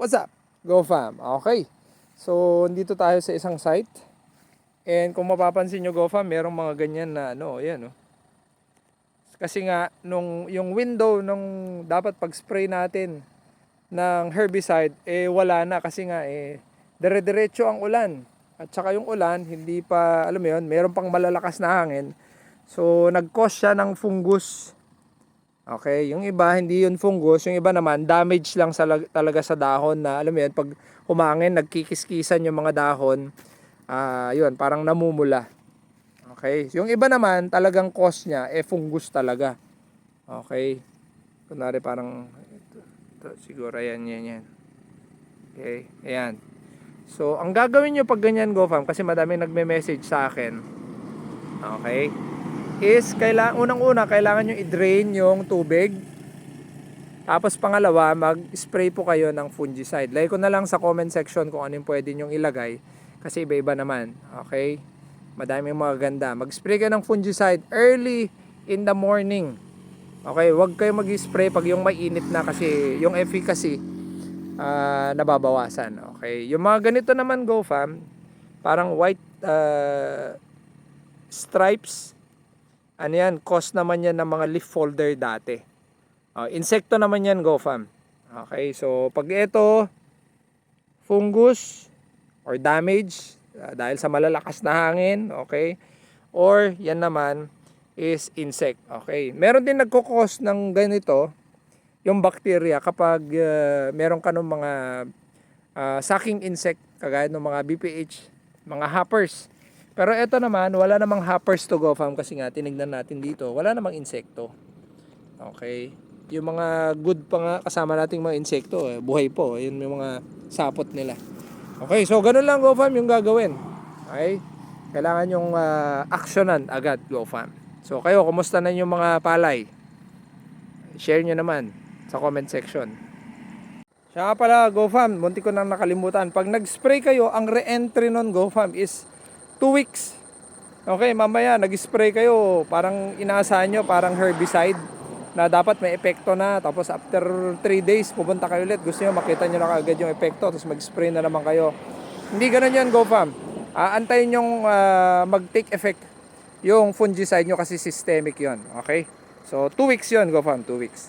What's up? Go fam. Okay. So, dito tayo sa isang site. And kung mapapansin nyo, Go fam, merong mga ganyan na ayan oh. Kasi nga, yung window nung dapat pag-spray natin ng herbicide, wala na kasi nga, dire-diretso ang ulan. At saka yung ulan, hindi pa, alam mo yun, meron pang malalakas na hangin. So, nag-cause siya ng fungus. Okay, yung iba hindi yun fungus, yung iba naman damage lang talaga sa dahon na alam mo yan, pag humangin nagkikiskisan yung mga dahon, yun parang namumula. Okay, yung iba naman talagang cause niya fungus talaga. Okay, kunwari parang ito siguro yan. Okay, ayan. So ang gagawin nyo pag ganyan, Go Fam, kasi madami nagme-message sa akin. Okay, is unang-una kailangan nyo i-drain yung tubig. Tapos pangalawa, mag-spray po kayo ng fungicide. Lagay ko na lang sa comment section kung ano yung pwede nyong ilagay. Kasi iba-iba naman. Okay? Madaming mga ganda. Mag-spray kayo ng fungicide early in the morning. Okay? Huwag kayo mag-spray pag yung mainit na kasi yung efficacy nababawasan. Okay? Yung mga ganito naman, Go Fam, parang white stripes, ano yan, cause naman yan ng mga leaf folder dati. Insekto naman yan, Go Fam. Okay, so pag ito fungus or damage dahil sa malalakas na hangin, okay, or yan naman is insect. Okay, meron din nagko-cause ng ganito yung bacteria kapag meron ka ng mga sucking insect kagaya ng mga BPH, mga hoppers. Pero ito naman, wala namang hoppers to, Go Fam, kasi nga tinignan natin dito, wala namang insekto. Okay, yung mga good pa nga kasama nating mga insekto, buhay po, yun yung mga sapot nila. Okay, so ganun lang, Go Fam, yung gagawin. Okay, kailangan yung aksyonan agad, Go Fam. So kayo, kumusta na yung mga palay? Share nyo naman sa comment section. Siya nga pala, Go Fam, munti ko nang nakalimutan. Pag nag-spray kayo, ang re-entry nun, Go Fam, is 2 weeks. Okay, mamaya nag-spray kayo, parang inaasahan nyo, parang herbicide na dapat may epekto na. Tapos after 3 days, pupunta kayo ulit. Gusto nyo, makita nyo na agad yung epekto. Tapos mag-spray na naman kayo. Hindi ganun yan, Go Fam. Antayin yung mag-take effect yung fungicide nyo kasi systemic yon. Okay? So 2 weeks yon, Go Fam, 2 weeks.